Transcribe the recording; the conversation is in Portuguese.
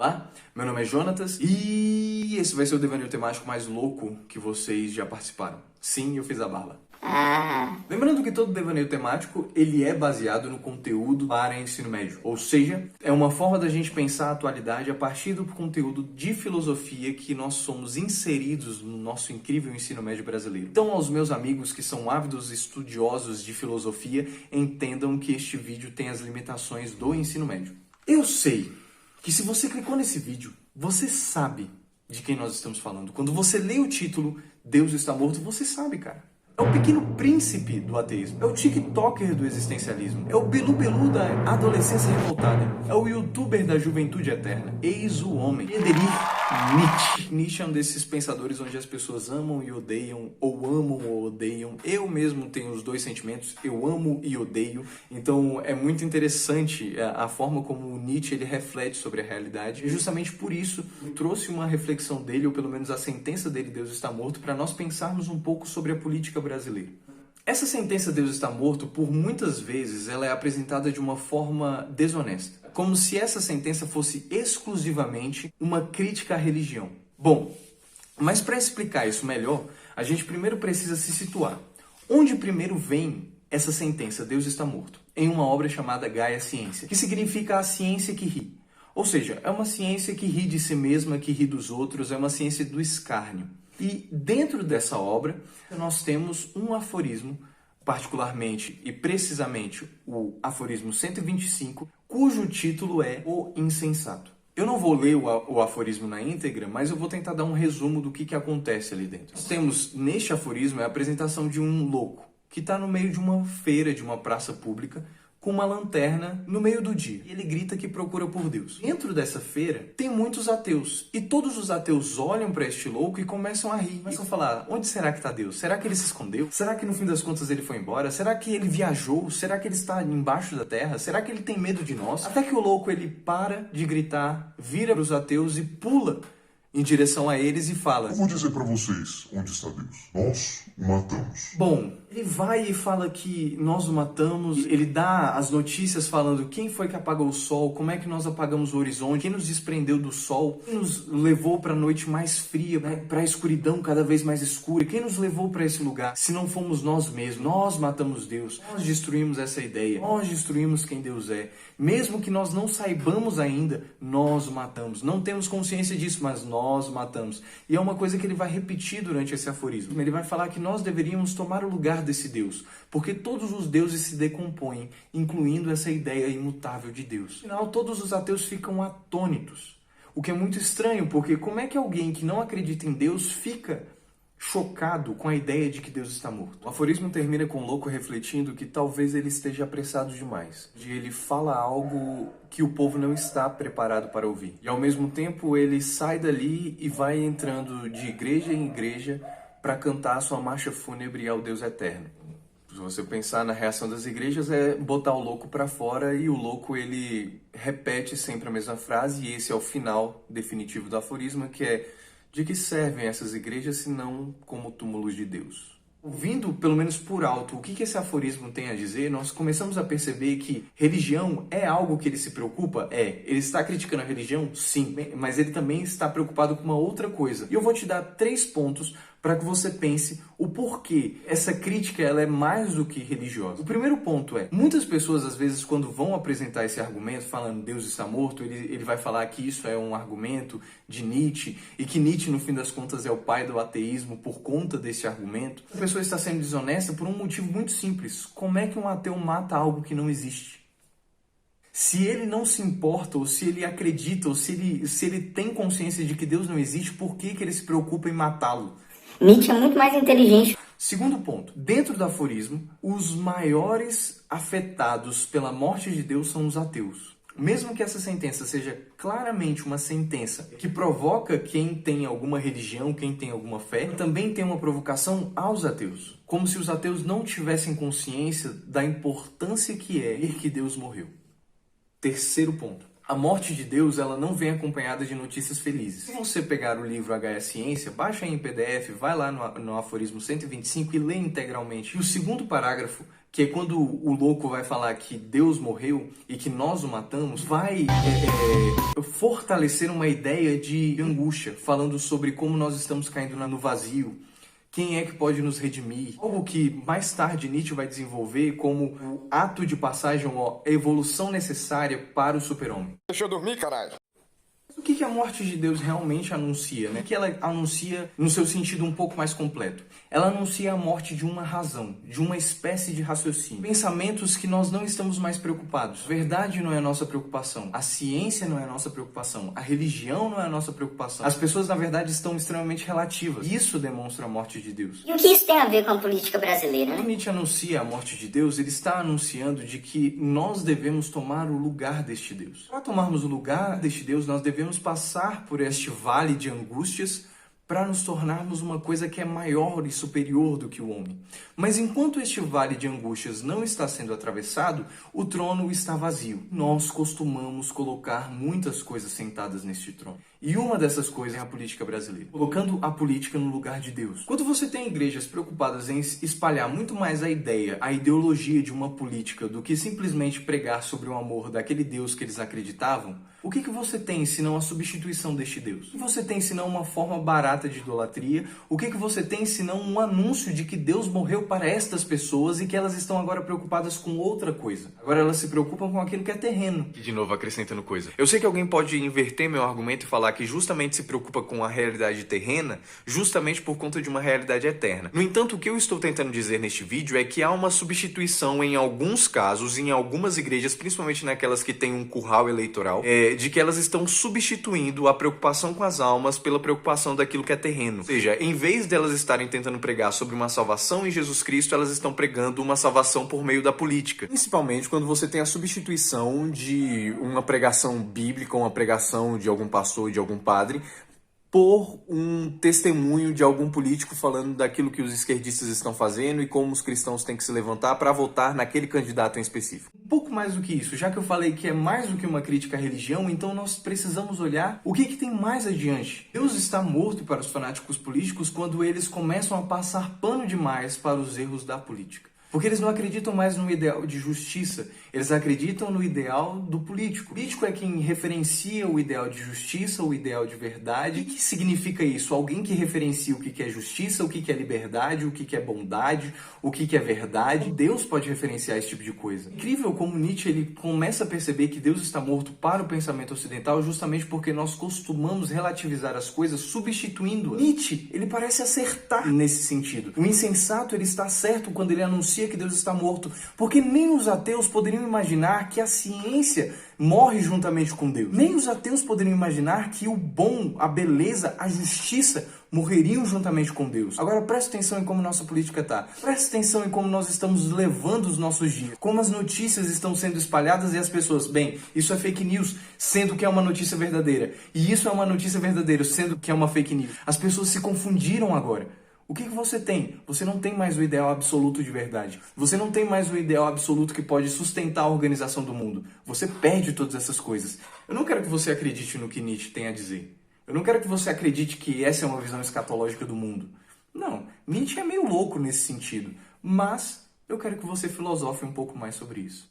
Olá, meu nome é Jonatas e esse vai ser o devaneio temático mais louco que vocês já participaram. Sim, eu fiz a barba. Lembrando que todo devaneio temático, ele é baseado no conteúdo para ensino médio. Ou seja, é uma forma da gente pensar a atualidade a partir do conteúdo de filosofia que nós somos inseridos no nosso incrível ensino médio brasileiro. Então, aos meus amigos que são ávidos estudiosos de filosofia, entendam que este vídeo tem as limitações do ensino médio. Eu sei que se você clicou nesse vídeo, você sabe de quem nós estamos falando. Quando você lê o título Deus está morto, você sabe, cara. É o pequeno príncipe do ateísmo. É o tiktoker do existencialismo. É o bilu-bilu da adolescência revoltada. É o youtuber da juventude eterna. Eis o homem. Friedrich Nietzsche. Nietzsche é um desses pensadores onde as pessoas amam e odeiam, ou amam ou odeiam. Eu mesmo tenho os dois sentimentos. Eu amo e odeio. Então é muito interessante a forma como o Nietzsche ele reflete sobre a realidade. E justamente por isso eu trouxe uma reflexão dele, ou pelo menos a sentença dele, Deus está morto, para nós pensarmos um pouco sobre a política brasileira. Essa sentença Deus está morto, por muitas vezes, ela é apresentada de uma forma desonesta, como se essa sentença fosse exclusivamente uma crítica à religião. Bom, mas para explicar isso melhor, a gente primeiro precisa se situar. Onde primeiro vem essa sentença Deus está morto? Em uma obra chamada Gaia Ciência, que significa a ciência que ri. Ou seja, é uma ciência que ri de si mesma, que ri dos outros, é uma ciência do escárnio. E dentro dessa obra, nós temos um aforismo, particularmente e precisamente o aforismo 125, cujo título é O Insensato. Eu não vou ler o aforismo na íntegra, mas eu vou tentar dar um resumo do que acontece ali dentro. Nós temos, neste aforismo, a apresentação de um louco, que está no meio de uma feira, de uma praça pública, com uma lanterna no meio do dia. E ele grita que procura por Deus. Dentro dessa feira, tem muitos ateus. E todos os ateus olham para este louco e começam a rir. Começam a falar, onde será que está Deus? Será que ele se escondeu? Será que no fim das contas ele foi embora? Será que ele viajou? Será que ele está embaixo da terra? Será que ele tem medo de nós? Até que o louco ele para de gritar, vira para os ateus e pula em direção a eles e fala: Eu vou dizer para vocês onde está Deus. Nós o matamos. Bom, ele vai e fala que nós o matamos, ele dá as notícias falando quem foi que apagou o sol, como é que nós apagamos o horizonte, quem nos desprendeu do sol, quem nos levou para a noite mais fria, para a escuridão cada vez mais escura, quem nos levou para esse lugar, se não fomos nós mesmos. Nós matamos Deus, nós destruímos essa ideia, nós destruímos quem Deus é. Mesmo que nós não saibamos ainda, nós o matamos. Não temos consciência disso, mas nós o matamos. E é uma coisa que ele vai repetir durante esse aforismo. Ele vai falar que nós deveríamos tomar o lugar desse Deus, porque todos os deuses se decompõem, incluindo essa ideia imutável de Deus. Afinal, todos os ateus ficam atônitos, o que é muito estranho, porque como é que alguém que não acredita em Deus fica chocado com a ideia de que Deus está morto? O aforismo termina com o louco refletindo que talvez ele esteja apressado demais. Ele fala algo que o povo não está preparado para ouvir. E ao mesmo tempo ele sai dali e vai entrando de igreja em igreja para cantar a sua marcha fúnebre ao Deus eterno. Se você pensar na reação das igrejas, é botar o louco para fora, e o louco ele repete sempre a mesma frase, e esse é o final definitivo do aforismo, que é: de que servem essas igrejas se não como túmulos de Deus? Ouvindo, pelo menos por alto, o que esse aforismo tem a dizer, nós começamos a perceber que religião é algo que ele se preocupa? É. Ele está criticando a religião? Sim. Mas ele também está preocupado com uma outra coisa. E eu vou te dar 3 pontos para que você pense o porquê essa crítica ela é mais do que religiosa. O primeiro ponto é, muitas pessoas às vezes quando vão apresentar esse argumento falando Deus está morto, ele vai falar que isso é um argumento de Nietzsche, e que Nietzsche no fim das contas é o pai do ateísmo por conta desse argumento. A pessoa está sendo desonesta por um motivo muito simples. Como é que um ateu mata algo que não existe? Se ele não se importa, ou se ele acredita, ou se ele tem consciência de que Deus não existe, por que ele se preocupa em matá-lo? Nietzsche é muito mais inteligente. Segundo ponto, dentro do aforismo, os maiores afetados pela morte de Deus são os ateus. Mesmo que essa sentença seja claramente uma sentença que provoca quem tem alguma religião, quem tem alguma fé, também tem uma provocação aos ateus. Como se os ateus não tivessem consciência da importância que é ver que Deus morreu. Terceiro ponto. A morte de Deus, ela não vem acompanhada de notícias felizes. Se você pegar o livro HS Ciência, baixa aí em PDF, vai lá no aforismo 125 e lê integralmente. E o segundo parágrafo, que é quando o louco vai falar que Deus morreu e que nós o matamos, vai fortalecer uma ideia de angústia, falando sobre como nós estamos caindo no vazio. Quem é que pode nos redimir? Algo que mais tarde Nietzsche vai desenvolver como o ato de passagem, a evolução necessária para o super-homem. Deixa eu dormir, caralho. O que a morte de Deus realmente anuncia, né? O que ela anuncia no seu sentido um pouco mais completo? Ela anuncia a morte de uma razão, de uma espécie de raciocínio. Pensamentos que nós não estamos mais preocupados. Verdade não é a nossa preocupação. A ciência não é a nossa preocupação. A religião não é a nossa preocupação. As pessoas, na verdade, estão extremamente relativas. Isso demonstra a morte de Deus. E o que isso tem a ver com a política brasileira, né? Quando Nietzsche anuncia a morte de Deus, ele está anunciando de que nós devemos tomar o lugar deste Deus. Para tomarmos o lugar deste Deus, nós devemos passar por este vale de angústias para nos tornarmos uma coisa que é maior e superior do que o homem. Mas enquanto este vale de angústias não está sendo atravessado, o trono está vazio. Nós costumamos colocar muitas coisas sentadas neste trono. E uma dessas coisas é a política brasileira, colocando a política no lugar de Deus. Quando você tem igrejas preocupadas em espalhar muito mais a ideia, a ideologia de uma política do que simplesmente pregar sobre o amor daquele Deus que eles acreditavam, o que você tem senão a substituição deste Deus? O que você tem senão uma forma barata de idolatria? O que você tem senão um anúncio de que Deus morreu para estas pessoas e que elas estão agora preocupadas com outra coisa? Agora elas se preocupam com aquilo que é terreno. E de novo acrescentando coisa. Eu sei que alguém pode inverter meu argumento e falar que justamente se preocupa com a realidade terrena justamente por conta de uma realidade eterna. No entanto, o que eu estou tentando dizer neste vídeo é que há uma substituição em alguns casos, em algumas igrejas, principalmente naquelas que têm um curral eleitoral, de que elas estão substituindo a preocupação com as almas pela preocupação daquilo que é terreno. Ou seja, em vez delas estarem tentando pregar sobre uma salvação em Jesus Cristo, elas estão pregando uma salvação por meio da política. Principalmente quando você tem a substituição de uma pregação bíblica, uma pregação de algum pastor, de algum padre, por um testemunho de algum político falando daquilo que os esquerdistas estão fazendo e como os cristãos têm que se levantar para votar naquele candidato em específico. Um pouco mais do que isso, já que eu falei que é mais do que uma crítica à religião, então nós precisamos olhar o que tem mais adiante. Deus está morto para os fanáticos políticos quando eles começam a passar pano demais para os erros da política. Porque eles não acreditam mais no ideal de justiça, eles acreditam no ideal do político. O político é quem referencia o ideal de justiça, o ideal de verdade. O que significa isso? Alguém que referencia o que é justiça, o que é liberdade, o que é bondade, o que é verdade. Deus pode referenciar esse tipo de coisa. Incrível como Nietzsche ele começa a perceber que Deus está morto para o pensamento ocidental justamente porque nós costumamos relativizar as coisas substituindo-as. Nietzsche, ele parece acertar nesse sentido. O insensato, ele está certo quando ele anuncia que Deus está morto, porque nem os ateus poderiam imaginar que a ciência morre juntamente com Deus. Nem os ateus poderiam imaginar que o bom, a beleza, a justiça morreriam juntamente com Deus. Agora preste atenção em como nossa política está. Preste atenção em como nós estamos levando os nossos dias. Como as notícias estão sendo espalhadas e as pessoas, bem, isso é fake news, sendo que é uma notícia verdadeira. E isso é uma notícia verdadeira, sendo que é uma fake news. As pessoas se confundiram agora. O que você tem? Você não tem mais o ideal absoluto de verdade. Você não tem mais o ideal absoluto que pode sustentar a organização do mundo. Você perde todas essas coisas. Eu não quero que você acredite no que Nietzsche tem a dizer. Eu não quero que você acredite que essa é uma visão escatológica do mundo. Não, Nietzsche é meio louco nesse sentido. Mas eu quero que você filosofe um pouco mais sobre isso.